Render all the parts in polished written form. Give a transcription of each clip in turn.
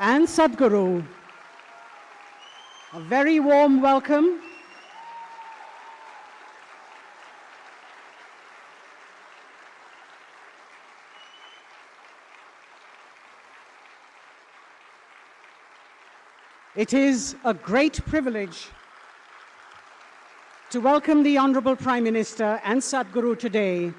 and Sadhguru. A very warm welcome. It is a great privilege to welcome the Honorable Prime Minister and Sadhguru today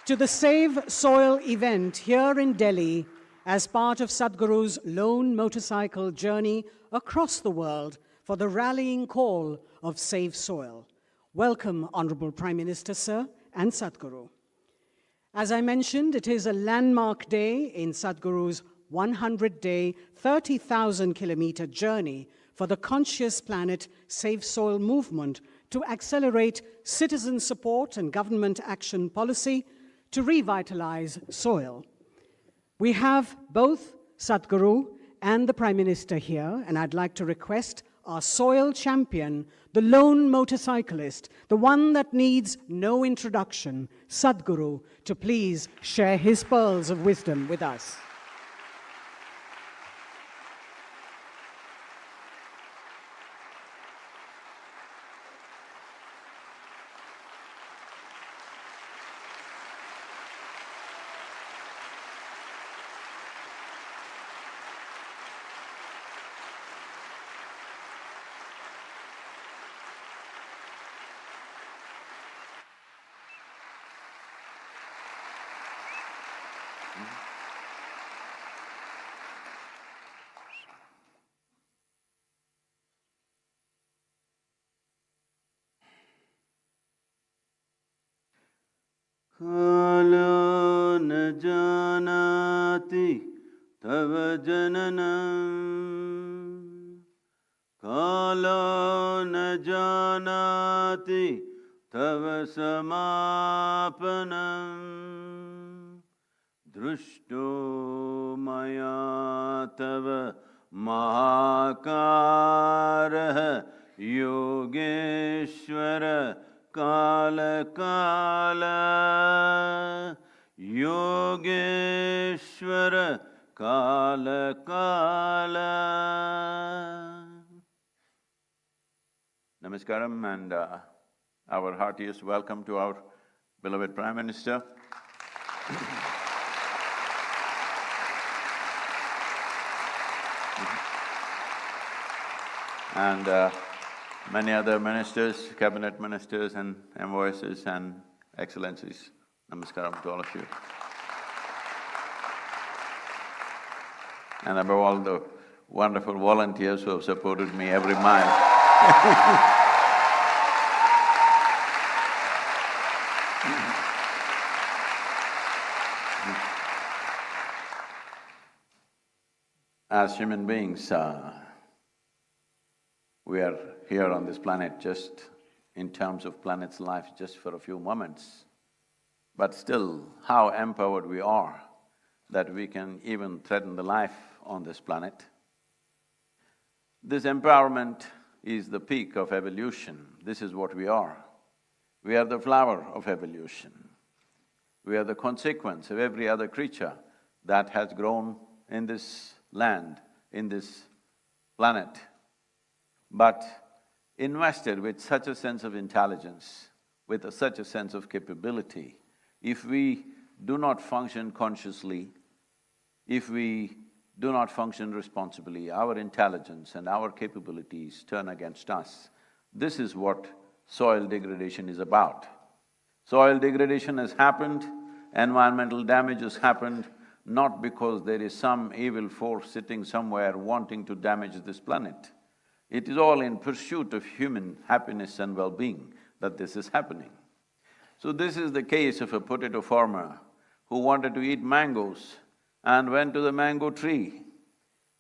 to the Save Soil event here in Delhi as part of Sadhguru's lone motorcycle journey across the world for the rallying call of Save Soil. Welcome, Honorable Prime Minister, sir, and Sadhguru. As I mentioned, it is a landmark day in Sadhguru's 100-day, 30,000-kilometer journey for the Conscious Planet Save Soil movement to accelerate citizen support and government action policy to revitalize soil. We have both Sadhguru and the Prime Minister here, and I'd like to request our soil champion, the lone motorcyclist, the one that needs no introduction, Sadhguru, to please share his pearls of wisdom with us. Kalo na janati tava jananam. Kalo na janati tava samapanam. Drushto maya tava mahakaraha yogeshwara Kala Kala Yogeshwara Kala Kala. Namaskaram and our heartiest welcome to our beloved Prime Minister. And many other ministers, cabinet ministers and envoys and excellencies. Namaskaram to all of you. And above all, the wonderful volunteers who have supported me every mile. As human beings, we are here on this planet just in terms of planet's life just for a few moments. But still, how empowered we are that we can even threaten the life on this planet. This empowerment is the peak of evolution. This is what we are. We are the flower of evolution. We are the consequence of every other creature that has grown in this land, in this planet. But invested with such a sense of intelligence, with such a sense of capability, if we do not function consciously, if we do not function responsibly, our intelligence and our capabilities turn against us. This is what soil degradation is about. Soil degradation has happened, environmental damage has happened, not because there is some evil force sitting somewhere wanting to damage this planet. It is all in pursuit of human happiness and well-being that this is happening. So this is the case of a potato farmer who wanted to eat mangoes and went to the mango tree,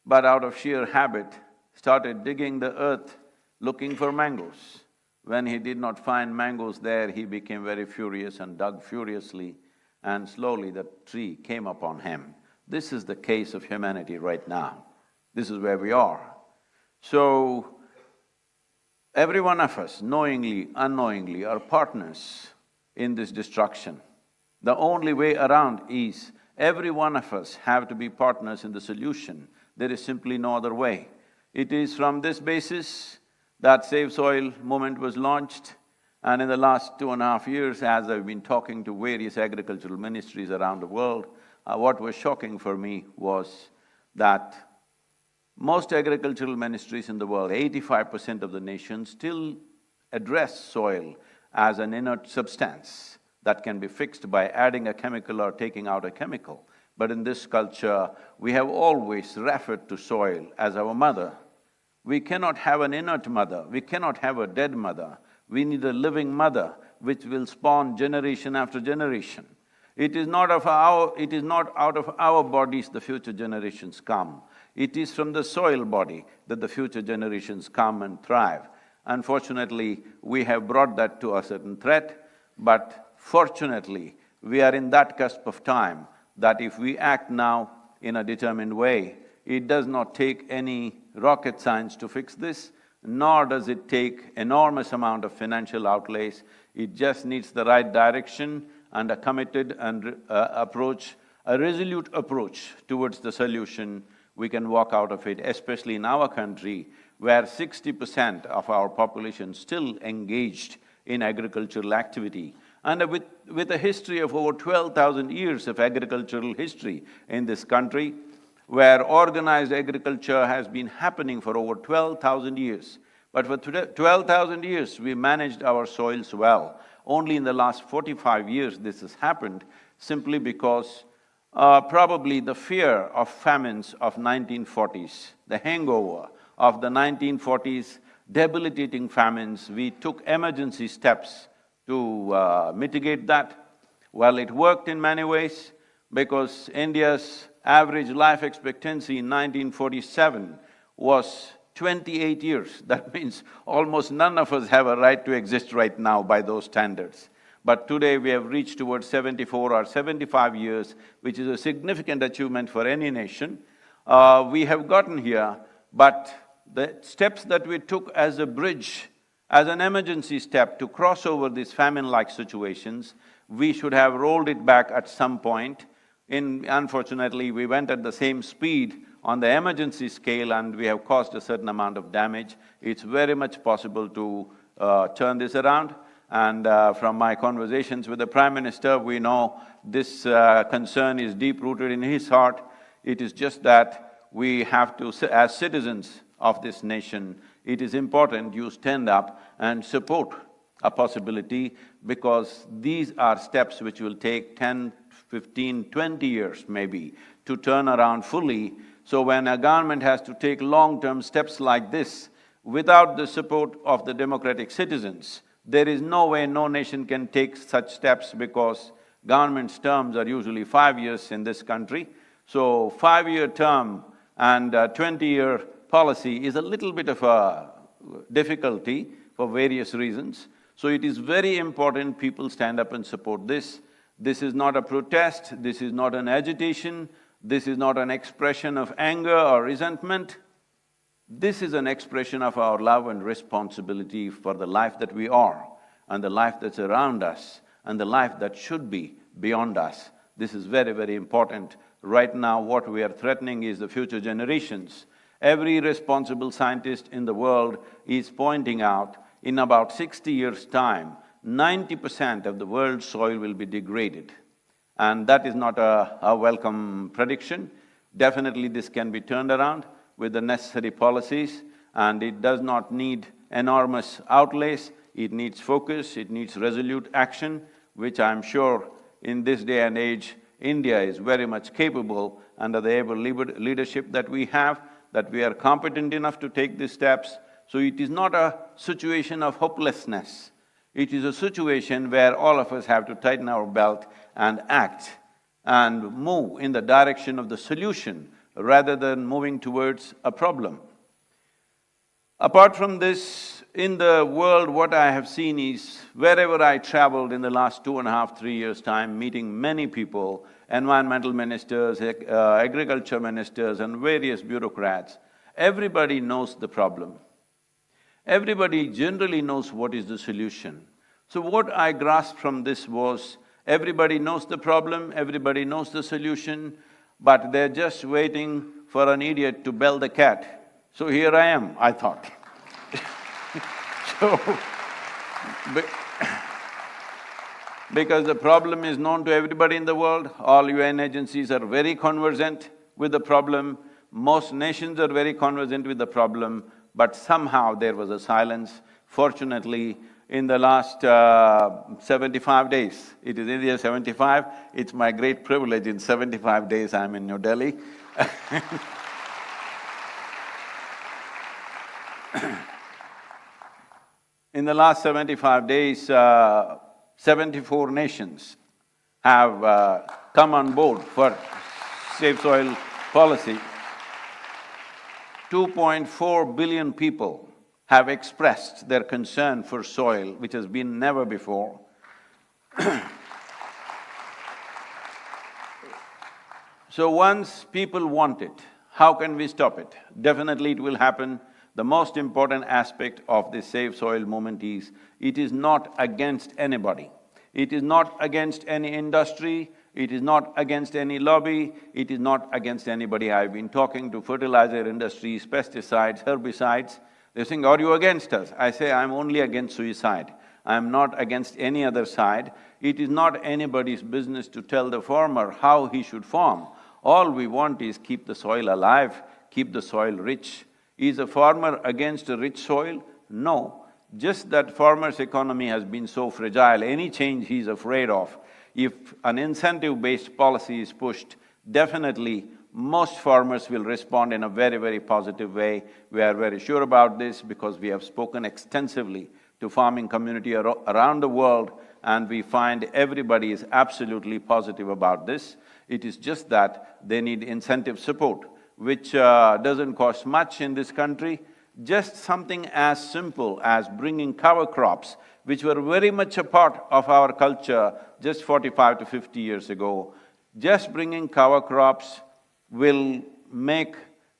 but out of sheer habit started digging the earth looking for mangoes. When he did not find mangoes there, he became very furious and dug furiously, and slowly the tree came upon him. This is the case of humanity right now. This is where we are. So, every one of us, knowingly, unknowingly, are partners in this destruction. The only way around is Every one of us have to be partners in the solution. There is simply no other way. It is from this basis that Save Soil movement was launched, and in the last 2.5 years, as I've been talking to various agricultural ministries around the world, what was shocking for me was that most agricultural ministries in the world, 85% of the nations, still address soil as an inert substance that can be fixed by adding a chemical or taking out a chemical. But in this culture, we have always referred to soil as our mother. We cannot have an inert mother, we cannot have a dead mother. We need a living mother which will spawn generation after generation. It is not out of our bodies the future generations come. It is from the soil body that the future generations come and thrive. Unfortunately, we have brought that to a certain threat, but fortunately, we are in that cusp of time that if we act now in a determined way, it does not take any rocket science to fix this, nor does it take enormous amount of financial outlays. It just needs the right direction and a committed and approach, a resolute approach towards the solution. We can walk out of it, especially in our country, where 60% of our population still engaged in agricultural activity. And with a history of over 12,000 years of agricultural history in this country, where organized agriculture has been happening for over 12,000 years. But for 12,000 years, we managed our soils well. Only in the last 45 years this has happened, simply because probably the fear of famines of 1940s, the hangover of the 1940s, debilitating famines, we took emergency steps to mitigate that. Well, it worked in many ways, because India's average life expectancy in 1947 was 28 years. That means almost none of us have a right to exist right now by those standards. But today we have reached towards 74 or 75 years, which is a significant achievement for any nation. We have gotten here, but the steps that we took as a bridge, as an emergency step to cross over these famine-like situations, we should have rolled it back at some point. Unfortunately, we went at the same speed on the emergency scale and we have caused a certain amount of damage. It's very much possible to turn this around. And from my conversations with the Prime Minister, we know this concern is deep-rooted in his heart. It is just that we have to, as citizens of this nation, it is important you stand up and support a possibility, because these are steps which will take 10, 15, 20 years maybe to turn around fully. So when a government has to take long-term steps like this, without the support of the democratic citizens, there is no way no nation can take such steps, because government's terms are usually 5 years in this country. So 5-year term and 20-year policy is a little bit of a difficulty for various reasons. So it is very important people stand up and support this. This is not a protest, this is not an agitation, this is not an expression of anger or resentment. This is an expression of our love and responsibility for the life that we are, and the life that's around us, and the life that should be beyond us. This is very, very important. Right now, what we are threatening is the future generations. Every responsible scientist in the world is pointing out, in about 60 years' time, 90% of the world's soil will be degraded. And that is not a welcome prediction. Definitely this can be turned around with the necessary policies, and it does not need enormous outlays. It needs focus, it needs resolute action, which I'm sure in this day and age, India is very much capable under the able leadership that we have, that we are competent enough to take these steps. So it is not a situation of hopelessness. It is a situation where all of us have to tighten our belt and act and move in the direction of the solution rather than moving towards a problem. Apart from this, in the world, what I have seen is, wherever I traveled in the last 2.5, 3 years' time, meeting many people, environmental ministers, agriculture ministers and various bureaucrats, everybody knows the problem. Everybody generally knows what is the solution. So what I grasped from this was, Everybody knows the problem, everybody knows the solution, but they're just waiting for an idiot to bell the cat. So here I am, I thought. So, because the problem is known to everybody in the world, all UN agencies are very conversant with the problem, most nations are very conversant with the problem, but somehow there was a silence. Fortunately, in the last 75 days, it is India 75, it's my great privilege, in 75 days I'm in New Delhi. In the last 75 days, 74 nations have come on board for safe soil policy. 2.4 billion people have expressed their concern for soil, which has been never before. So once people want it, how can we stop it? Definitely it will happen. The most important aspect of this Save Soil movement is, it is not against anybody. It is not against any industry, it is not against any lobby, it is not against anybody. I've been talking to fertilizer industries, pesticides, herbicides. They're saying, are you against us? I say, I'm only against suicide. I'm not against any other side. It is not anybody's business to tell the farmer how he should farm. All we want is keep the soil alive, keep the soil rich. Is a farmer against a rich soil? No. Just that farmer's economy has been so fragile, any change he's afraid of. If an incentive-based policy is pushed, definitely most farmers will respond in a very, very positive way. We are very sure about this because we have spoken extensively to farming community around the world, and we find everybody is absolutely positive about this. It is just that they need incentive support, which doesn't cost much in this country. Just something as simple as bringing cover crops, which were very much a part of our culture just 45 to 50 years ago. Just bringing cover crops will make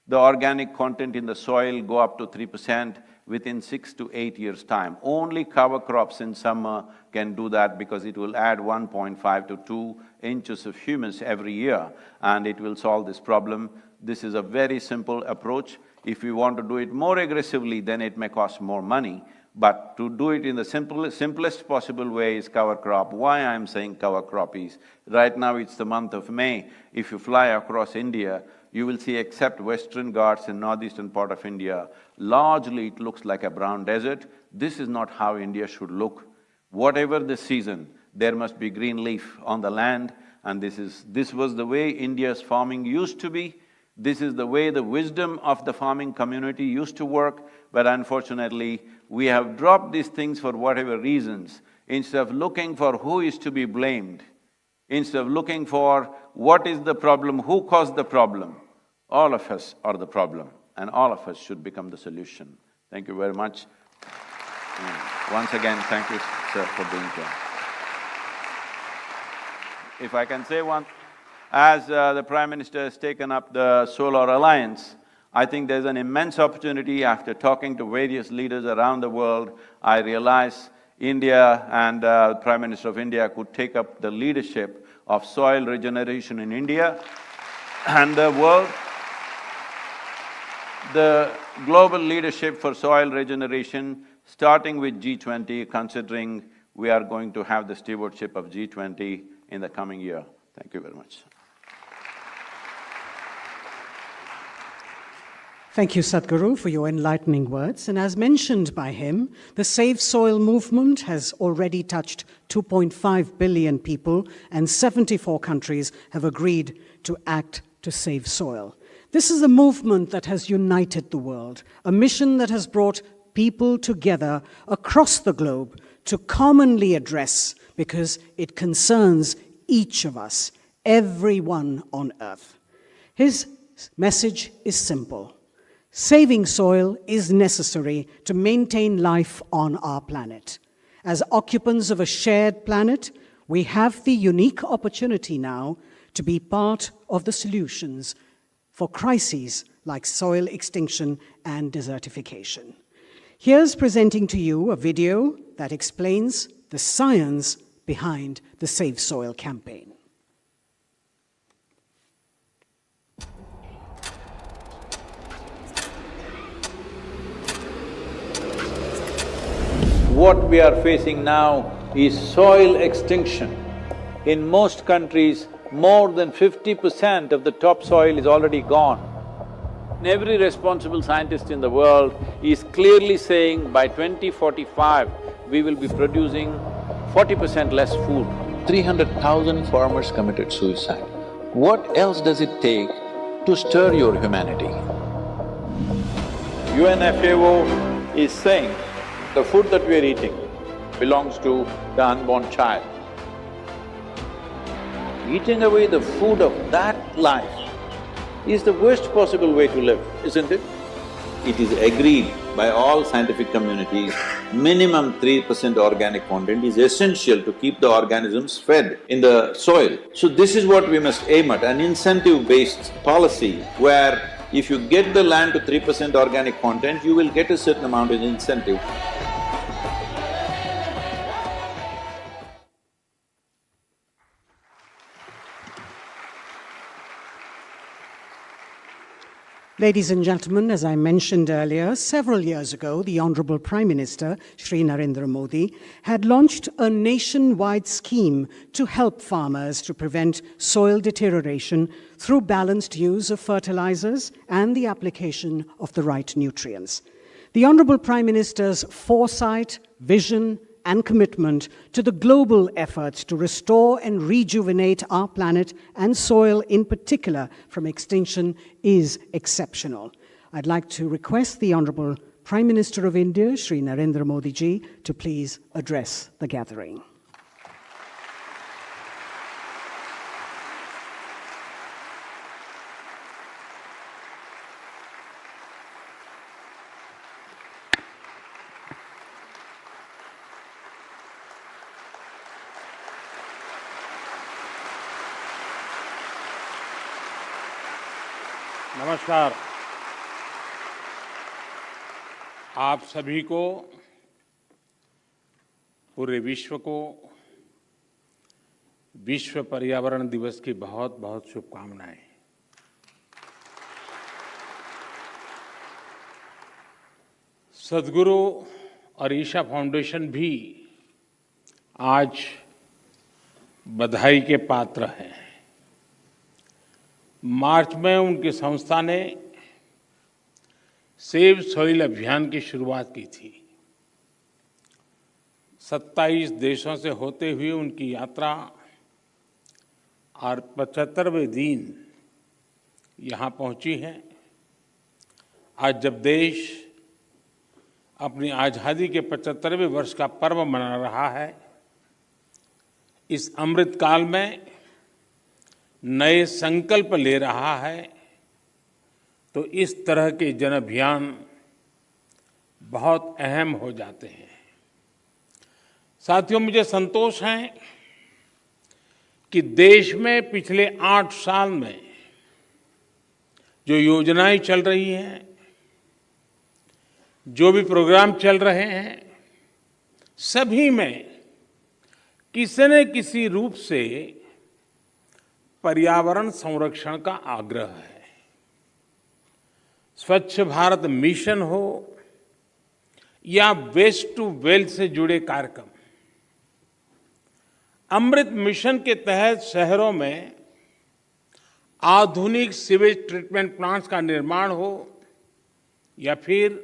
the organic content in the soil go up to 3% within 6 to 8 years' time. Only cover crops in summer can do that because it will add 1.5 to 2 inches of humus every year, and it will solve this problem. This is a very simple approach. If we want to do it more aggressively, then it may cost more money. But to do it in the simplest possible way is cover crop. Why I'm saying cover crop is, right now it's the month of May. If you fly across India, you will see, except Western Ghats and northeastern part of India, largely it looks like a brown desert. This is not how India should look. Whatever the season, there must be green leaf on the land, and this was the way India's farming used to be. This is the way the wisdom of the farming community used to work, but unfortunately, we have dropped these things for whatever reasons. Instead of looking for who is to be blamed, instead of looking for what is the problem, who caused the problem, all of us are the problem, and all of us should become the solution. Thank you very much. Once again, thank you, sir, for being here. If I can say one, as the Prime Minister has taken up the Solar Alliance, I think there's an immense opportunity. After talking to various leaders around the world, I realize India and the Prime Minister of India could take up the leadership of soil regeneration in India and the world. The global leadership for soil regeneration, starting with G20, considering we are going to have the stewardship of G20 in the coming year. Thank you very much. Thank you, Sadhguru, for your enlightening words. And as mentioned by him, the Save Soil movement has already touched 2.5 billion people, and 74 countries have agreed to act to save soil. This is a movement that has united the world, a mission that has brought people together across the globe to commonly address, because it concerns each of us, everyone on earth. His message is simple. Saving soil is necessary to maintain life on our planet. As occupants of a shared planet, we have the unique opportunity now to be part of the solutions for crises like soil extinction and desertification. Here's presenting to you a video that explains the science behind the Save Soil campaign. What we are facing now is soil extinction. In most countries, more than 50% of the topsoil is already gone. Every responsible scientist in the world is clearly saying by 2045, we will be producing 40% less food. 300,000 farmers committed suicide. What else does it take to stir your humanity? UNFAO is saying the food that we are eating belongs to the unborn child. Eating away the food of that life is the worst possible way to live, isn't it? It is agreed by all scientific communities, minimum 3% organic content is essential to keep the organisms fed in the soil. So this is what we must aim at, an incentive-based policy where if you get the land to 3% organic content, you will get a certain amount of incentive. Ladies and gentlemen, as I mentioned earlier, several years ago, the Honorable Prime Minister, Shri Narendra Modi, had launched a nationwide scheme to help farmers to prevent soil deterioration through balanced use of fertilizers and the application of the right nutrients. The Honorable Prime Minister's foresight, vision, and commitment to the global efforts to restore and rejuvenate our planet and soil in particular from extinction is exceptional. I'd like to request the Honorable Prime Minister of India, Shri Narendra Modi ji, to please address the gathering. नमस्कार। आप सभी को, पूरे विश्व को विश्व पर्यावरण दिवस की बहुत बहुत शुभकामनाएं। सद्गुरु और ईशा फाउंडेशन भी आज बधाई के पात्र हैं। मार्च में उनकी संस्था ने सेव सॉइल अभियान की शुरुआत की थी। 27 देशों से होते हुए उनकी यात्रा और 75वें दिन यहाँ पहुँची है। आज जब देश अपनी आज़ादी के 75वें वर्ष का पर्व मना रहा है, इस अमृत काल में नए संकल्प ले रहा है, तो इस तरह के जन अभियान बहुत अहम हो जाते हैं। साथियों, मुझे संतोष है कि देश में पिछले 8 साल में जो योजनाएं चल रही हैं, जो भी प्रोग्राम चल रहे हैं, सभी में किसी न किसी रूप से पर्यावरण संरक्षण का आग्रह है। स्वच्छ भारत मिशन हो या वेस्ट टू वेल्थ से जुड़े कार्यक्रम, अमृत मिशन के तहत शहरों में आधुनिक सीवेज ट्रीटमेंट प्लांट्स का निर्माण हो या फिर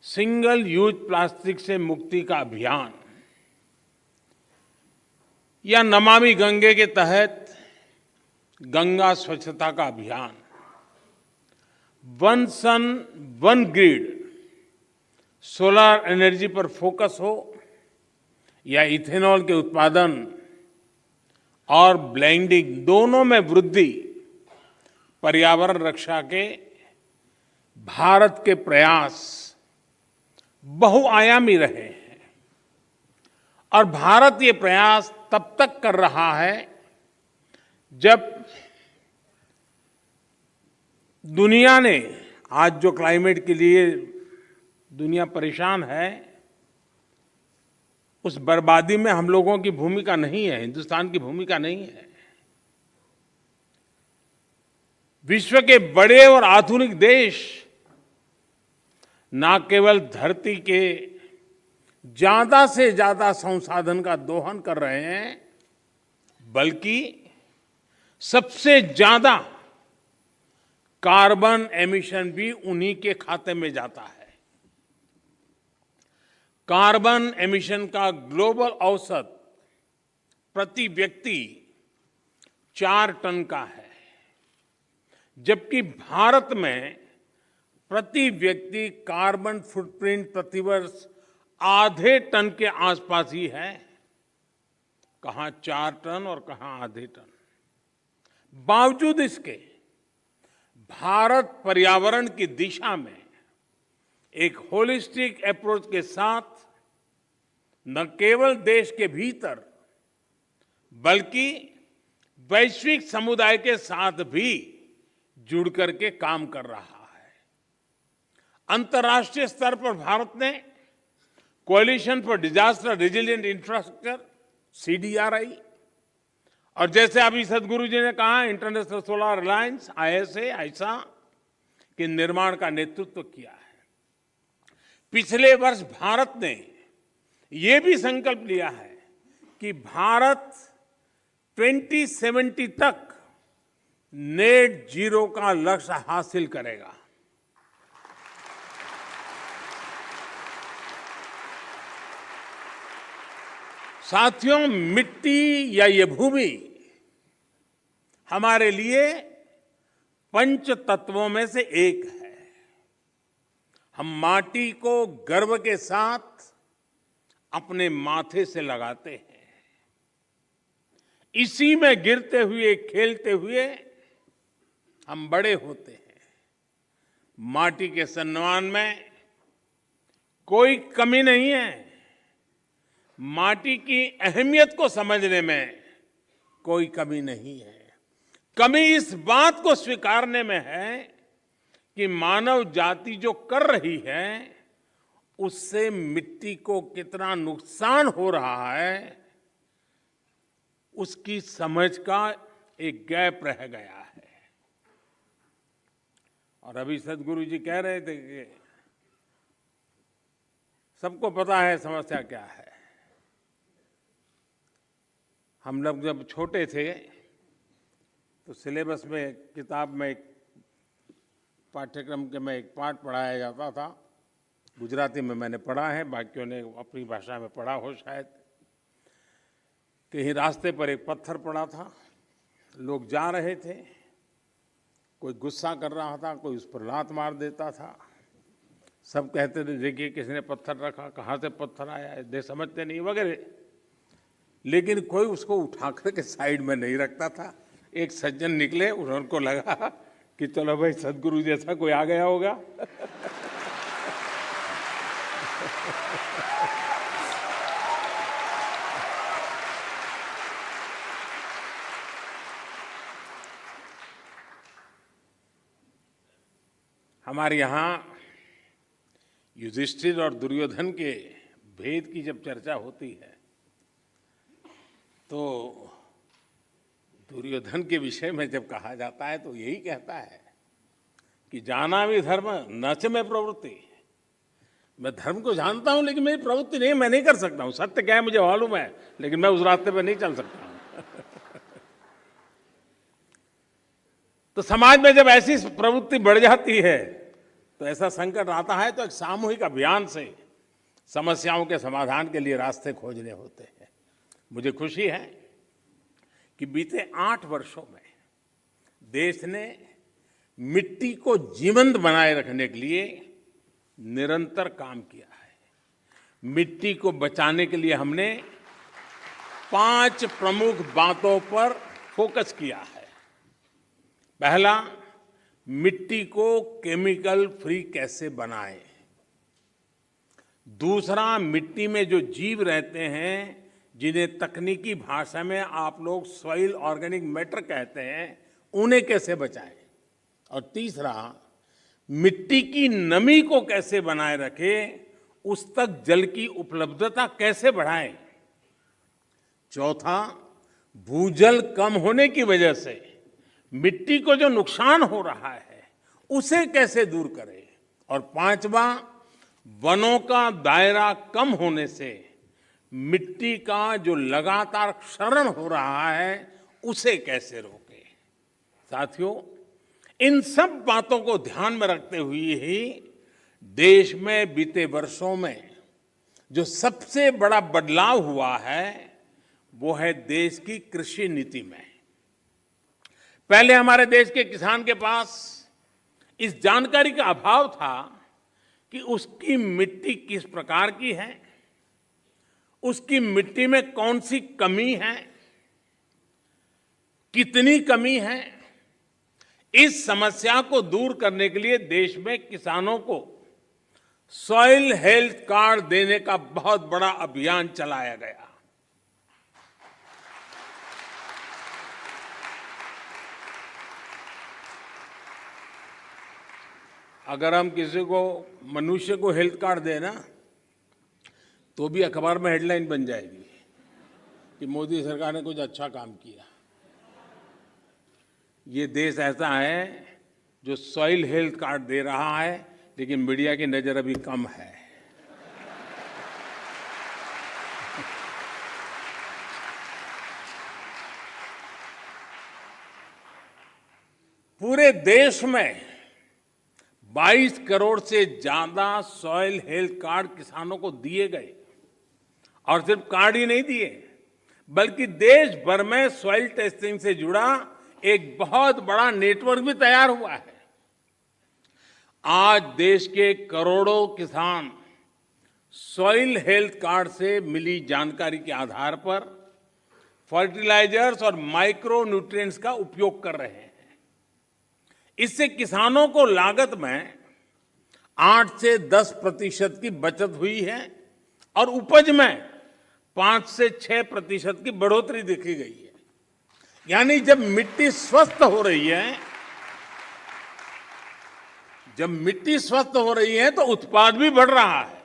सिंगल यूज प्लास्टिक से मुक्ति का अभियान, या नमामि गंगे के तहत गंगा स्वच्छता का अभियान, one sun one grid solar energy पर फोकस हो या इथेनॉल के उत्पादन और ब्लेंडिंग, दोनों में वृद्धि, पर्यावरण रक्षा के भारत के प्रयास बहुआयामी रहे हैं। और भारत ये प्रयास तब तक कर रहा है जब दुनिया ने, आज जो क्लाइमेट के लिए दुनिया परेशान है, उस बर्बादी में हम लोगों की भूमिका नहीं है, हिंदुस्तान की भूमिका नहीं है। विश्व के बड़े और आधुनिक देश न केवल धरती के ज्यादा से ज्यादा संसाधन का दोहन कर रहे हैं, बल्कि सबसे ज्यादा कार्बन एमिशन भी उन्हीं के खाते में जाता है। कार्बन एमिशन का ग्लोबल औसत प्रति व्यक्ति 4 टन का है, जबकि भारत में प्रति व्यक्ति कार्बन फुटप्रिंट प्रतिवर्ष आधे टन के आसपास ही है। कहां 4 टन और कहां आधे टन। बावजूद इसके भारत पर्यावरण की दिशा में एक होलिस्टिक अप्रोच के साथ न केवल देश के भीतर बल्कि वैश्विक समुदाय के साथ भी जुड़ करके काम कर रहा है। अंतर्राष्ट्रीय स्तर पर भारत ने coalition for disaster resilient infrastructure CDRI और जैसे अभी सदगुरु जी ने कहा इंटरनेशनल सोलर अलायंस ISA के निर्माण का नेतृत्व किया है। पिछले वर्ष भारत ने ये भी संकल्प लिया है कि भारत 2070 तक नेट जीरो का लक्ष्य हासिल करेगा। साथियों, मिट्टी या ये भूमि हमारे लिए पंच तत्वों में से एक है। हम माटी को गर्व के साथ अपने माथे से लगाते हैं। इसी में गिरते हुए खेलते हुए हम बड़े होते हैं। माटी के सम्मान में कोई कमी नहीं है। माटी की अहमियत को समझने में कोई कमी नहीं है। कमी इस बात को स्वीकारने में है कि मानव जाति जो कर रही है उससे मिट्टी को कितना नुकसान हो रहा है, उसकी समझ का एक गैप रह गया है। और अभी सदगुरु जी कह रहे थे कि सबको पता है समस्या क्या है। हम लोग जब छोटे थे तो सिलेबस में किताब में एक पाठ्यक्रम के में एक पाठ पढ़ाया जाता था। गुजराती में मैंने पढ़ा है, बाकियों ने अपनी भाषा में पढ़ा हो शायद। कहीं रास्ते पर एक पत्थर पड़ा था, लोग जा रहे थे, कोई गुस्सा कर रहा था, कोई उस पर लात मार देता था। सब कहते थे देखिए किसने पत्थर रखा, कहाँ से पत्थर आया, दे समझते नहीं वगैरह। लेकिन कोई उसको उठा करके साइड में नहीं रखता था। एक सज्जन निकले, उनको लगा कि चलो भाई सदगुरु जैसा कोई आ गया होगा। हमारे यहाँ युधिष्ठिर और दुर्योधन के भेद की जब चर्चा होती है तो दुर्योधन के विषय में जब कहा जाता है तो यही कहता है कि जाना भी धर्म न च में प्रवृत्ति। मैं धर्म को जानता हूं लेकिन मेरी प्रवृत्ति नहीं, मैं नहीं कर सकता हूं। सत्य क्या है मुझे मालूम है, लेकिन मैं उस रास्ते पर नहीं चल सकता हूं। तो समाज में जब ऐसी प्रवृत्ति बढ़ जाती है तो ऐसा संकट आता है तो एक सामूहिक अभियान से समस्याओं के समाधान के लिए रास्ते खोजने होते हैं। मुझे खुशी है कि बीते 8 वर्षों में देश ने मिट्टी को जीवंत बनाए रखने के लिए निरंतर काम किया है। मिट्टी को बचाने के लिए हमने 5 प्रमुख बातों पर फोकस किया है। पहला, मिट्टी को केमिकल फ्री कैसे बनाएं। दूसरा, मिट्टी में जो जीव रहते हैं जिन्हें तकनीकी भाषा में आप लोग सॉइल ऑर्गेनिक मैटर कहते हैं, उन्हें कैसे बचाएं। और तीसरा, मिट्टी की नमी को कैसे बनाए रखें उस तक जल की उपलब्धता कैसे बढ़ाएं? चौथा, भूजल कम होने की वजह से मिट्टी को जो नुकसान हो रहा है उसे कैसे दूर करें? और पांचवा, वनों का दायरा कम होने से मिट्टी का जो लगातार क्षरण हो रहा है उसे कैसे रोकें? साथियों, इन सब बातों को ध्यान में रखते हुए ही देश में बीते वर्षों में जो सबसे बड़ा बदलाव हुआ है वो है देश की कृषि नीति में। पहले हमारे देश के किसान के पास इस जानकारी का अभाव था कि उसकी मिट्टी किस प्रकार की है, उसकी मिट्टी में कौन सी कमी है, कितनी कमी है। इस समस्या को दूर करने के लिए देश में किसानों को सॉइल हेल्थ कार्ड देने का बहुत बड़ा अभियान चलाया गया। अगर हम किसी को, मनुष्य को हेल्थ कार्ड दें ना, तो भी अखबार में हेडलाइन बन जाएगी कि मोदी सरकार ने कुछ अच्छा काम किया। ये देश ऐसा है जो सॉइल हेल्थ कार्ड दे रहा है, लेकिन मीडिया की नजर अभी कम है। पूरे देश में 22 करोड़ से ज्यादा सॉइल हेल्थ कार्ड किसानों को दिए गए। और सिर्फ कार्ड ही नहीं दिए, बल्कि देश भर में सॉइल टेस्टिंग से जुड़ा एक बहुत बड़ा नेटवर्क भी तैयार हुआ है। आज देश के करोड़ों किसान सॉइल हेल्थ कार्ड से मिली जानकारी के आधार पर फर्टिलाइजर्स और माइक्रो न्यूट्रिएंट्स का उपयोग कर रहे हैं। इससे किसानों को लागत में 8 से 10% की बचत हुई है और उपज में 5 से 6% की बढ़ोतरी देखी गई है। यानी जब मिट्टी स्वस्थ हो रही है, तो उत्पाद भी बढ़ रहा है।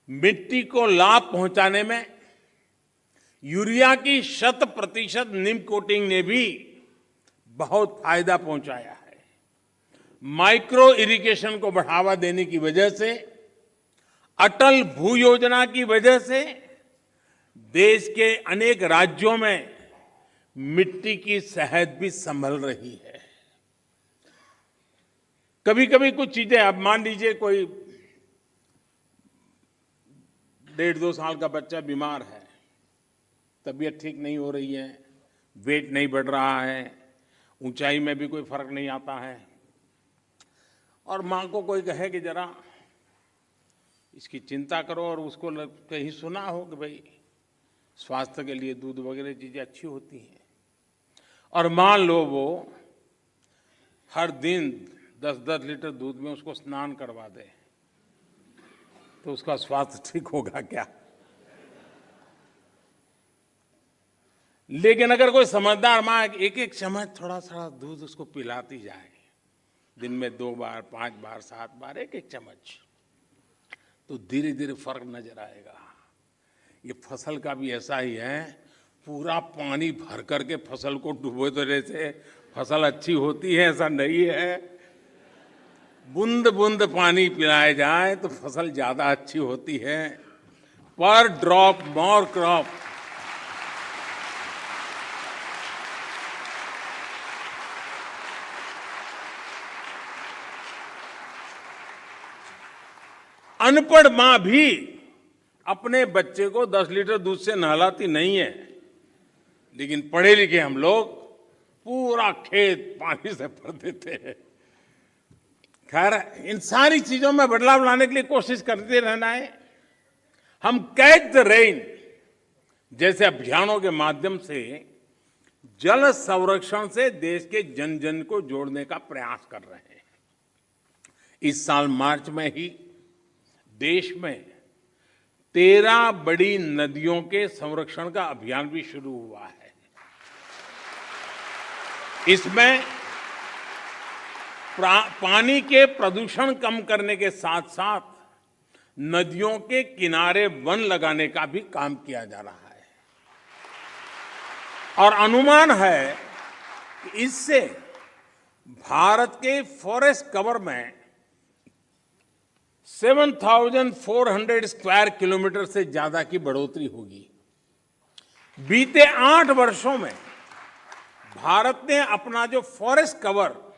मिट्टी को लाभ पहुंचाने में यूरिया की 100% नीम कोटिंग ने भी बहुत फायदा पहुंचाया है। माइक्रो इरिगेशन को बढ़ावा देने की वजह से, अटल भू योजना की वजह से देश के अनेक राज्यों में मिट्टी की सेहत भी संभल रही है। कभी कभी कुछ चीजें, अब मान लीजिए कोई 1.5-2 साल का बच्चा बीमार है, तबीयत ठीक नहीं हो रही है, वेट नहीं बढ़ रहा है, ऊंचाई में भी कोई फर्क नहीं आता है, और मां को कोई कहे कि जरा इसकी चिंता करो, और उसको कहीं सुना हो कि भाई स्वास्थ्य के लिए दूध वगैरह चीजें अच्छी होती हैं, और मान लो वो हर दिन 10-10 लीटर दूध में उसको स्नान करवा दे, तो उसका स्वास्थ्य ठीक होगा क्या? लेकिन अगर कोई समझदार माँ एक एक चम्मच थोड़ा सा दूध उसको पिलाती जाए, दिन में 2 बार, 5 बार, 7 बार, एक चम्मच, तो धीरे धीरे फर्क नजर आएगा। ये फसल का भी ऐसा ही है, पूरा पानी भर करके फसल को डुबो देने से फसल अच्छी होती है ऐसा नहीं है। बूंद बूंद पानी पिलाया जाए तो फसल ज्यादा अच्छी होती है। पर ड्रॉप मोर क्रॉप। अनपढ़ मां भी अपने बच्चे को 10 लीटर दूध से नहलाती नहीं है, लेकिन पढ़े लिखे हम लोग पूरा खेत पानी से भर देते हैं। खैर, इन सारी चीजों में बदलाव लाने के लिए कोशिश करते रहना है। हम कैच द रेन जैसे अभियानों के माध्यम से जल संरक्षण से देश के जन जन को जोड़ने का प्रयास कर रहे हैं। इस साल मार्च में ही देश में 13 बड़ी नदियों के संरक्षण का अभियान भी शुरू हुआ है। इसमें पानी के प्रदूषण कम करने के साथ साथ नदियों के किनारे वन लगाने का भी काम किया जा रहा है। और अनुमान है कि इससे भारत के फॉरेस्ट कवर में 7,400 स्क्वायर किलोमीटर से ज्यादा की बढ़ोतरी होगी। बीते 8 वर्षों में भारत ने अपना जो फॉरेस्ट कवर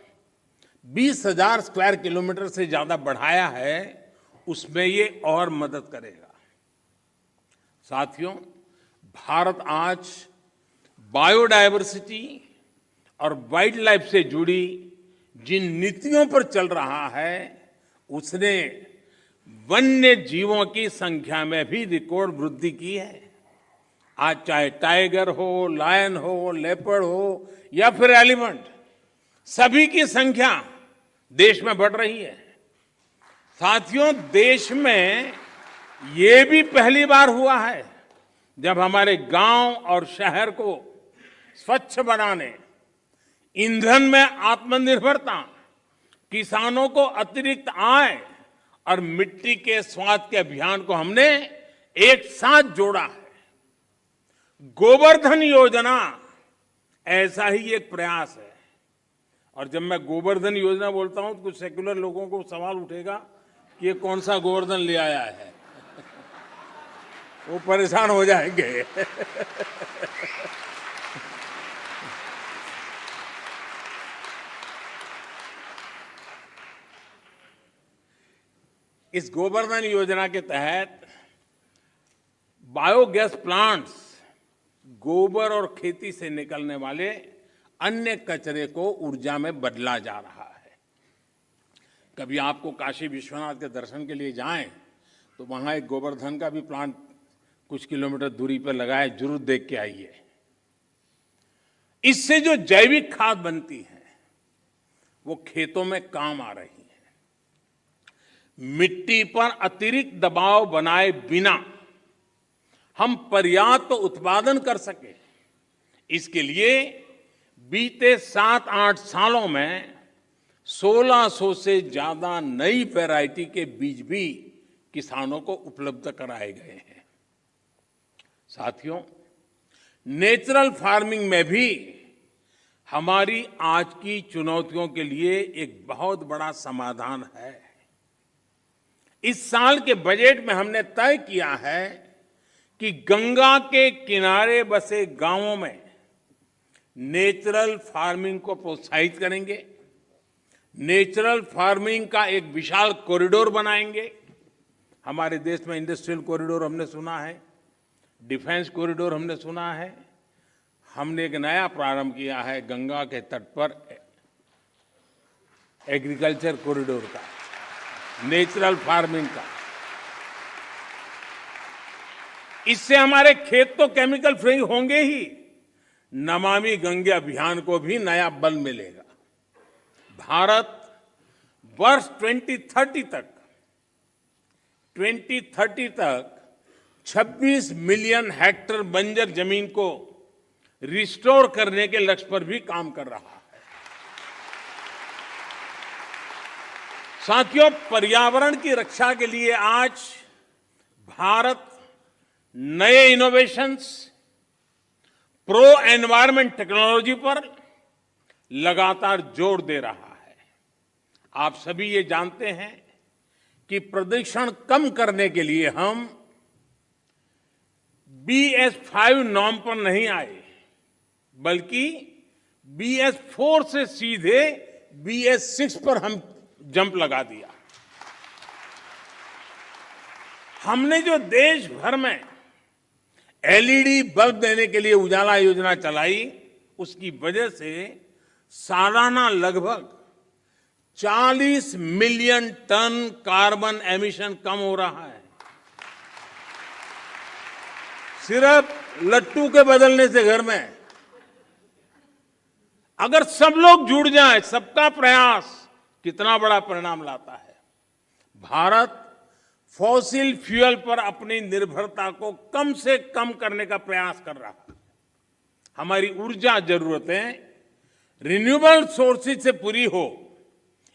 20,000 स्क्वायर किलोमीटर से ज्यादा बढ़ाया है, उसमें ये और मदद करेगा। साथियों, भारत आज बायोडायवर्सिटी और वाइल्ड लाइफ से जुड़ी जिन नीतियों पर चल रहा है, उसने वन्य जीवों की संख्या में भी रिकॉर्ड वृद्धि की है। आज चाहे टाइगर हो, लायन हो, लेपर्ड हो या फिर एलिफेंट, सभी की संख्या देश में बढ़ रही है। साथियों, देश में ये भी पहली बार हुआ है जब हमारे गांव और शहर को स्वच्छ बनाने, ईंधन में आत्मनिर्भरता, किसानों को अतिरिक्त आय और मिट्टी के स्वास्थ्य के अभियान को हमने एक साथ जोड़ा है। गोवर्धन योजना ऐसा ही एक प्रयास है। और जब मैं गोवर्धन योजना बोलता हूं तो कुछ सेक्युलर लोगों को सवाल उठेगा कि ये कौन सा गोवर्धन ले आया है। वो परेशान हो जाएंगे। इस गोवर्धन योजना के तहत बायोगैस प्लांट्स गोबर और खेती से निकलने वाले अन्य कचरे को ऊर्जा में बदला जा रहा है। कभी आपको काशी विश्वनाथ के दर्शन के लिए जाएं तो वहां एक गोवर्धन का भी प्लांट कुछ किलोमीटर दूरी पर लगा है, जरूर देख के आइए। इससे जो जैविक खाद बनती है वो खेतों में काम आ रही है। मिट्टी पर अतिरिक्त दबाव बनाए बिना हम पर्याप्त उत्पादन कर सके, इसके लिए बीते 7-8 सालों में 1600 से ज्यादा नई वैरायटी के बीज भी किसानों को उपलब्ध कराए गए हैं। साथियों, नेचुरल फार्मिंग में भी हमारी आज की चुनौतियों के लिए एक बहुत बड़ा समाधान है। इस साल के बजट में हमने तय किया है कि गंगा के किनारे बसे गांवों में नेचुरल फार्मिंग को प्रोत्साहित करेंगे। नेचुरल फार्मिंग का एक विशाल कॉरिडोर बनाएंगे। हमारे देश में इंडस्ट्रियल कॉरिडोर हमने सुना है, डिफेंस कॉरिडोर हमने सुना है। हमने एक नया प्रारंभ किया है गंगा के तट पर एग्रीकल्चर कॉरिडोर का, नेचुरल फार्मिंग का। इससे हमारे खेत तो केमिकल फ्री होंगे ही, नमामि गंगे अभियान को भी नया बल मिलेगा। भारत वर्ष 2030 तक 26 मिलियन हेक्टेयर बंजर जमीन को रिस्टोर करने के लक्ष्य पर भी काम कर रहा है। साथियों, पर्यावरण की रक्षा के लिए आज भारत नए इनोवेशंस, प्रो एनवायरमेंट टेक्नोलॉजी पर लगातार जोर दे रहा है। आप सभी ये जानते हैं कि प्रदूषण कम करने के लिए हम BS5 नॉर्म पर नहीं आए, बल्कि BS4 से सीधे BS6 पर हम जंप लगा दिया। हमने जो देश भर में LED बल्ब देने के लिए उजाला योजना चलाई, उसकी वजह से सालाना लगभग 40 मिलियन टन कार्बन एमिशन कम हो रहा है। सिर्फ लट्टू के बदलने से घर में अगर सब लोग जुड़ जाएं, सबका प्रयास कितना बड़ा परिणाम लाता है। भारत फॉसिल फ्यूल पर अपनी निर्भरता को कम से कम करने का प्रयास कर रहा है। हमारी ऊर्जा जरूरतें रिन्यूएबल सोर्सेज से पूरी हो,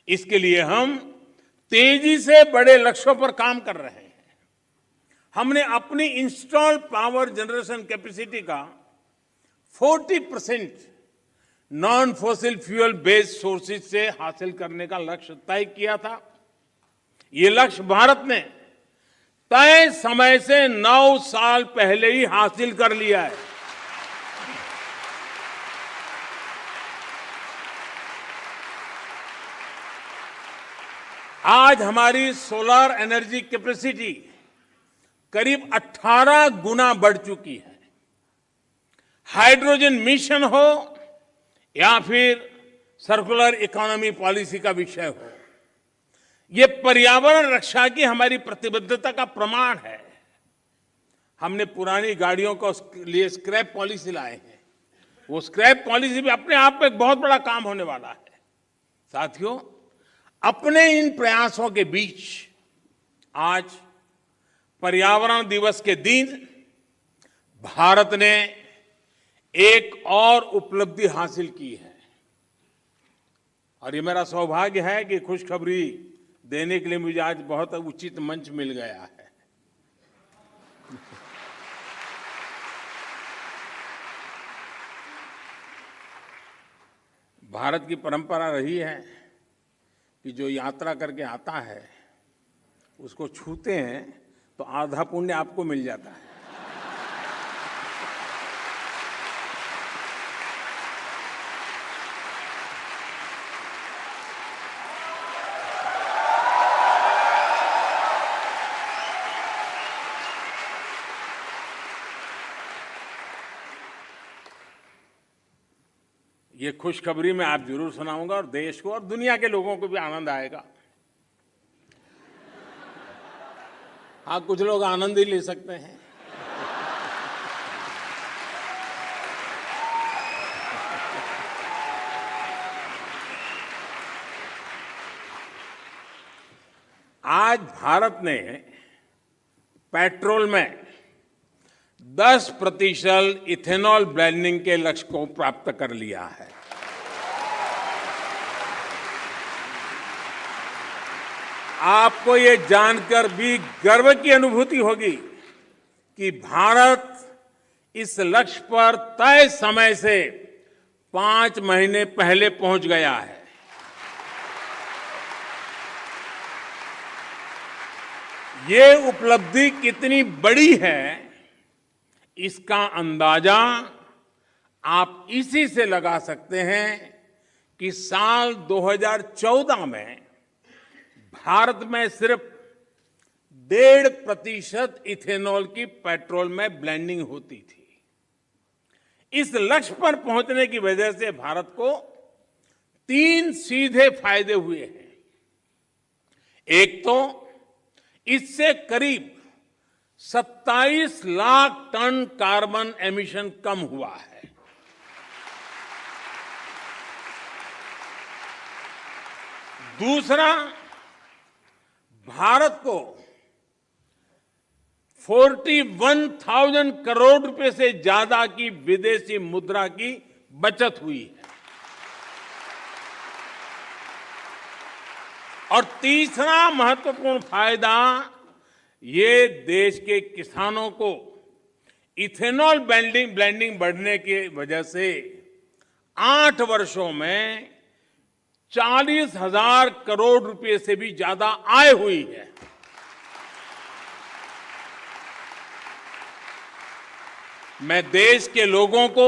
इसके लिए हम तेजी से बड़े लक्ष्यों पर काम कर रहे हैं। हमने अपनी इंस्टॉल्ड पावर जनरेशन कैपेसिटी का 40% non fossil fuel based sources से हासिल करने का लक्ष्य तय किया था। ये लक्ष्य भारत ने तय समय से 9 साल पहले ही हासिल कर लिया है। आज हमारी सोलर एनर्जी कैपेसिटी करीब 18 गुना बढ़ चुकी है। हाइड्रोजन मिशन हो या फिर सर्कुलर इकोनॉमी पॉलिसी का विषय हो, ये पर्यावरण रक्षा की हमारी प्रतिबद्धता का प्रमाण है। हमने पुरानी गाड़ियों को लिए स्क्रैप पॉलिसी लाए हैं। वो स्क्रैप पॉलिसी भी अपने आप में एक बहुत बड़ा काम होने वाला है। साथियों, अपने इन प्रयासों के बीच आज पर्यावरण दिवस के दिन भारत ने एक और उपलब्धि हासिल की है और ये मेरा सौभाग्य है कि खुशखबरी देने के लिए मुझे आज बहुत उचित मंच मिल गया है। भारत की परंपरा रही है कि जो यात्रा करके आता है उसको छूते हैं तो आधा पुण्य आपको मिल जाता है। ये खुशखबरी मैं आप जरूर सुनाऊंगा और देश को और दुनिया के लोगों को भी आनंद आएगा। हाँ, कुछ लोग आनंद ही ले सकते हैं। आज भारत ने पेट्रोल में 10% इथेनॉल ब्लेंडिंग के लक्ष्य को प्राप्त कर लिया है। आपको ये जानकर भी गर्व की अनुभूति होगी कि भारत इस लक्ष्य पर तय समय से 5 महीने पहले पहुंच गया है। ये उपलब्धि कितनी बड़ी है, इसका अंदाजा आप इसी से लगा सकते हैं कि साल 2014 में भारत में सिर्फ 1.5% इथेनॉल की पेट्रोल में ब्लेंडिंग होती थी। इस लक्ष्य पर पहुंचने की वजह से भारत को 3 सीधे फायदे हुए हैं। एक तो इससे करीब 27 लाख टन कार्बन एमिशन कम हुआ है। दूसरा, भारत को 41,000 करोड़ रुपए से ज्यादा की विदेशी मुद्रा की बचत हुई है। और तीसरा महत्वपूर्ण फायदा, ये देश के किसानों को इथेनॉल ब्लेंडिंग बढ़ने की वजह से 8 वर्षों में 40,000 करोड़ रुपए से भी ज्यादा आय हुई है। मैं देश के लोगों को,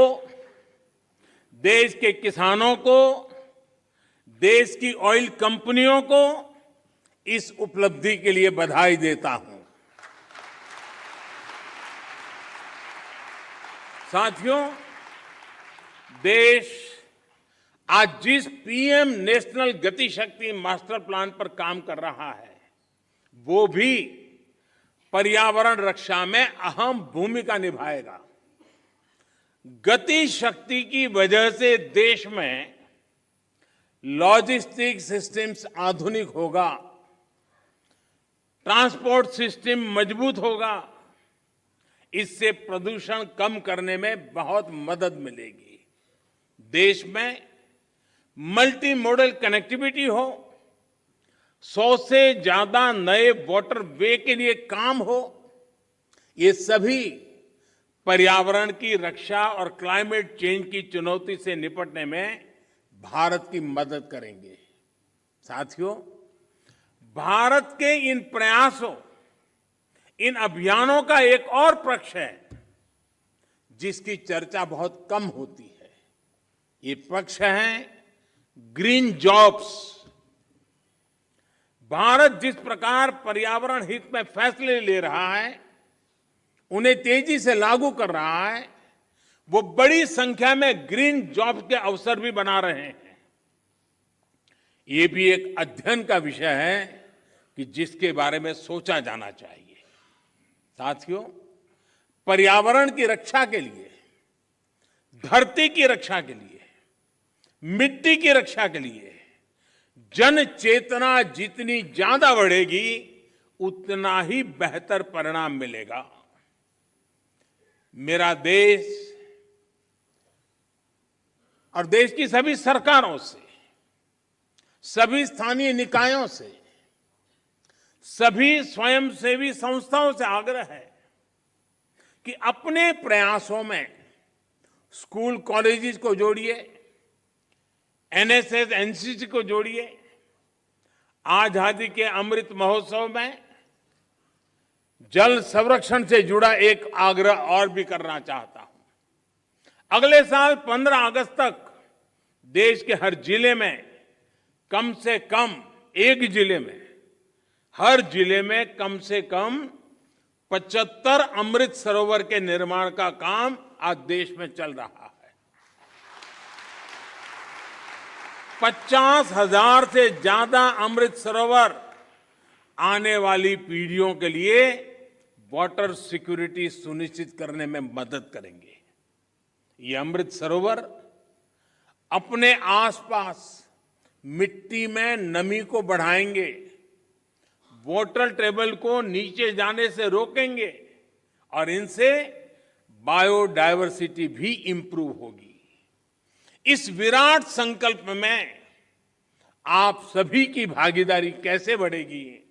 देश के किसानों को, देश की ऑयल कंपनियों को इस उपलब्धि के लिए बधाई देता हूं। साथियों, देश आज जिस पीएम नेशनल गति शक्ति मास्टर प्लान पर काम कर रहा है, वो भी पर्यावरण रक्षा में अहम भूमिका निभाएगा। गति शक्ति की वजह से देश में लॉजिस्टिक सिस्टम्स आधुनिक होगा, ट्रांसपोर्ट सिस्टम मजबूत होगा। इससे प्रदूषण कम करने में बहुत मदद मिलेगी। देश में मल्टी मॉडल कनेक्टिविटी हो, 100 से ज्यादा नए वाटर वे के लिए काम हो, ये सभी पर्यावरण की रक्षा और क्लाइमेट चेंज की चुनौती से निपटने में भारत की मदद करेंगे। साथियों, भारत के इन प्रयासों, इन अभियानों का एक और पक्ष है जिसकी चर्चा बहुत कम होती है। ये पक्ष है ग्रीन जॉब्स। भारत जिस प्रकार पर्यावरण हित में फैसले ले रहा है, उन्हें तेजी से लागू कर रहा है, वो बड़ी संख्या में ग्रीन जॉब्स के अवसर भी बना रहे हैं। ये भी एक अध्ययन का विषय है कि जिसके बारे में सोचा जाना चाहिए। साथियों, पर्यावरण की रक्षा के लिए, धरती की रक्षा के लिए, मिट्टी की रक्षा के लिए जन चेतना जितनी ज्यादा बढ़ेगी, उतना ही बेहतर परिणाम मिलेगा। मेरा देश और देश की सभी सरकारों से, सभी स्थानीय निकायों से, सभी स्वयंसेवी संस्थाओं से आग्रह है कि अपने प्रयासों में स्कूल कॉलेजेस को जोड़िए, एनएसएस एनसीसी को जोड़िए। आजादी के अमृत महोत्सव में जल संरक्षण से जुड़ा एक आग्रह और भी करना चाहता हूं। अगले साल 15 अगस्त तक देश के हर जिले में कम से कम एक जिले में, हर जिले में कम से कम 75 अमृत सरोवर के निर्माण का काम आज देश में चल रहा है। 50,000 से ज्यादा अमृत सरोवर आने वाली पीढ़ियों के लिए वाटर सिक्योरिटी सुनिश्चित करने में मदद करेंगे। ये अमृत सरोवर अपने आसपास मिट्टी में नमी को बढ़ाएंगे, वाटर टेबल को नीचे जाने से रोकेंगे और इनसे बायोडायवर्सिटी भी इंप्रूव होगी। इस विराट संकल्प में आप सभी की भागीदारी कैसे बढ़ेगी,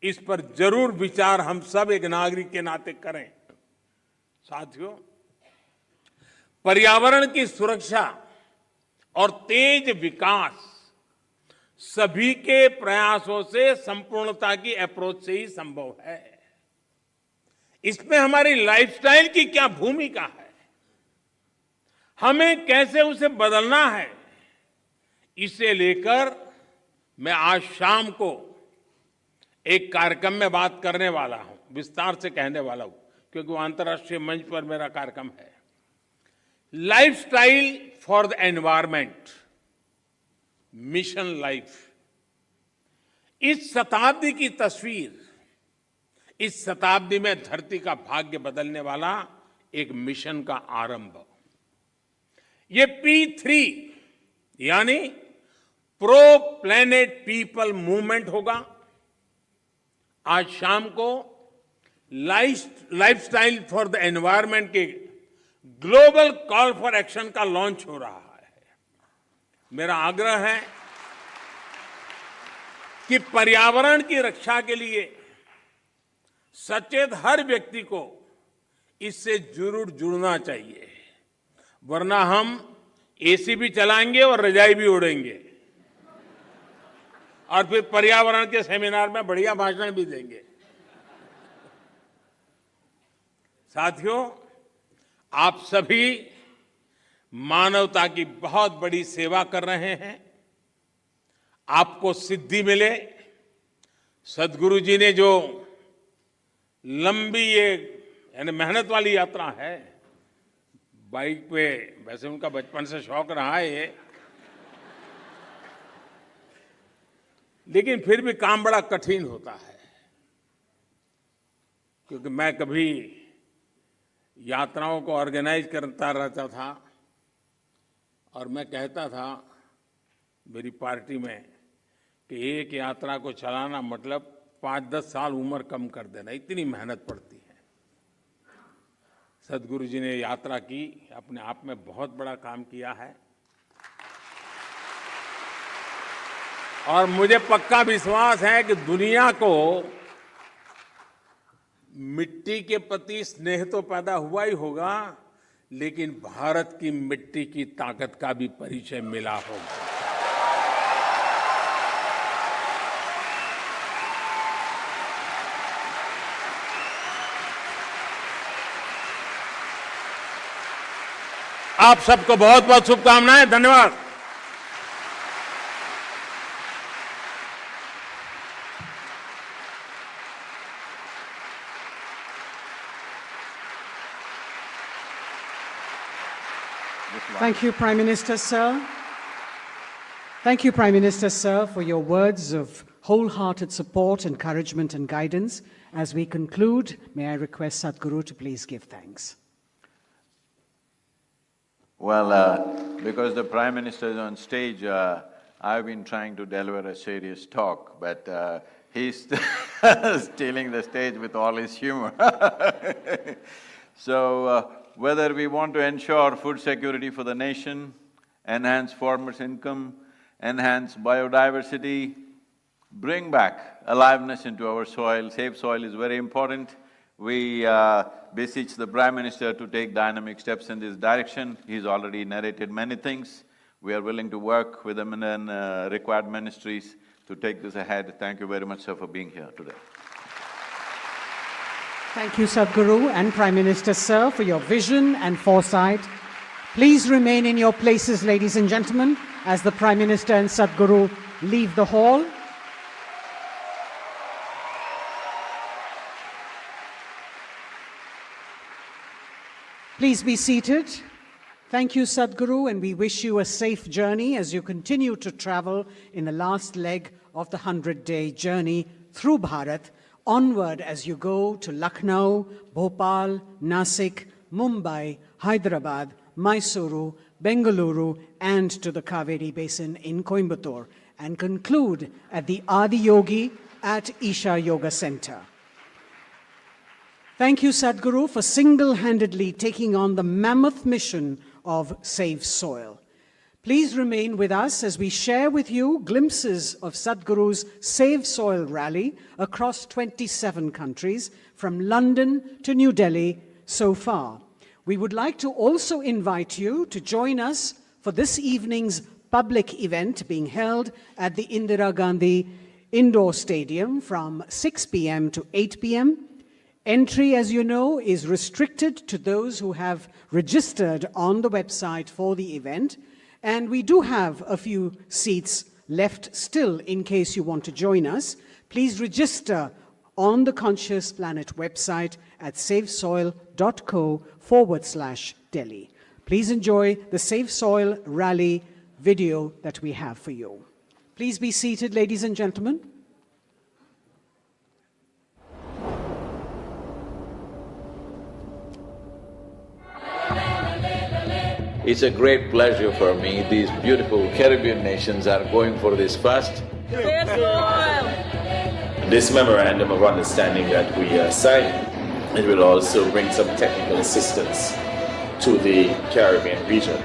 इस पर जरूर विचार हम सब एक नागरिक के नाते करें। साथियों, पर्यावरण की सुरक्षा और तेज विकास सभी के प्रयासों से संपूर्णता की अप्रोच से ही संभव है। इसमें हमारी लाइफस्टाइल की क्या भूमिका है, हमें कैसे उसे बदलना है, इसे लेकर मैं आज शाम को एक कार्यक्रम में बात करने वाला हूं, विस्तार से कहने वाला हूं, क्योंकि वो अंतर्राष्ट्रीय मंच पर मेरा कार्यक्रम है। Lifestyle for the environment, mission life. इस शताब्दी की तस्वीर, इस शताब्दी में धरती का भाग्य बदलने वाला एक मिशन का आरंभ। ये P3 यानी प्रो प्लेनेट पीपल मूवमेंट होगा। आज शाम को लाइफस्टाइल फॉर द एनवायरमेंट के ग्लोबल कॉल फॉर एक्शन का लॉन्च हो रहा है। मेरा आग्रह है कि पर्यावरण की रक्षा के लिए सचेत हर व्यक्ति को इससे जरूर जुड़ना चाहिए, वरना हम एसी भी चलाएंगे और रजाई भी उड़ेंगे और फिर पर्यावरण के सेमिनार में बढ़िया भाषण भी देंगे। साथियों, आप सभी मानवता की बहुत बड़ी सेवा कर रहे हैं। आपको सिद्धि मिले। सदगुरु जी ने जो लंबी ये यानी मेहनत वाली यात्रा है, बाइक पे, वैसे उनका बचपन से शौक रहा है ये, लेकिन फिर भी काम बड़ा कठिन होता है। क्योंकि मैं कभी यात्राओं को ऑर्गेनाइज करता रहता था और मैं कहता था मेरी पार्टी में कि एक यात्रा को चलाना मतलब 5-10 साल उम्र कम कर देना, इतनी मेहनत पड़ती है। सदगुरु जी ने यात्रा की, अपने आप में बहुत बड़ा काम किया है और मुझे पक्का विश्वास है कि दुनिया को मिट्टी के प्रति स्नेह तो पैदा हुआ ही होगा, लेकिन भारत की मिट्टी की ताकत का भी परिचय मिला होगा। आप सबको बहुत बहुत शुभकामनाएं। धन्यवाद। Thank you, Prime Minister, sir. Thank you, Prime Minister, sir, for your words of wholehearted support, encouragement, and guidance. As we conclude, may I request Sadhguru to please give thanks. Well, because the Prime Minister is on stage, I've been trying to deliver a serious talk, but he's stealing the stage with all his humor. So, whether we want to ensure food security for the nation, enhance farmers' income, enhance biodiversity, bring back aliveness into our soil, save soil is very important. We beseech the Prime Minister to take dynamic steps in this direction. He's already narrated many things. We are willing to work with him in required ministries to take this ahead. Thank you very much, sir, for being here today. Thank you, Sadhguru and Prime Minister, sir, for your vision and foresight. Please remain in your places, ladies and gentlemen, as the Prime Minister and Sadhguru leave the hall. Please be seated. Thank you, Sadhguru, and we wish you a safe journey as you continue to travel in the last leg of the 100-day journey through Bharat, onward as you go to Lucknow, Bhopal, Nasik, Mumbai, Hyderabad, Mysuru, Bengaluru, and to the Kaveri Basin in Coimbatore, and conclude at the Adi Yogi at Isha Yoga Center. Thank you, Sadhguru, for single-handedly taking on the mammoth mission of Save Soil. Please remain with us as we share with you glimpses of Sadhguru's Save Soil rally across 27 countries, from London to New Delhi so far. We would like to also invite you to join us for this evening's public event being held at the Indira Gandhi Indoor Stadium from 6 p.m. to 8 p.m. Entry, as you know, is restricted to those who have registered on the website for the event, and we do have a few seats left still in case you want to join us. Please register on the Conscious Planet website at savesoil.co/Delhi. Please enjoy the Save Soil rally video that we have for you. Please be seated, ladies and gentlemen. It's a great pleasure for me. These beautiful Caribbean nations are going for this fast. This memorandum of understanding that we signed, it will also bring some technical assistance to the Caribbean region.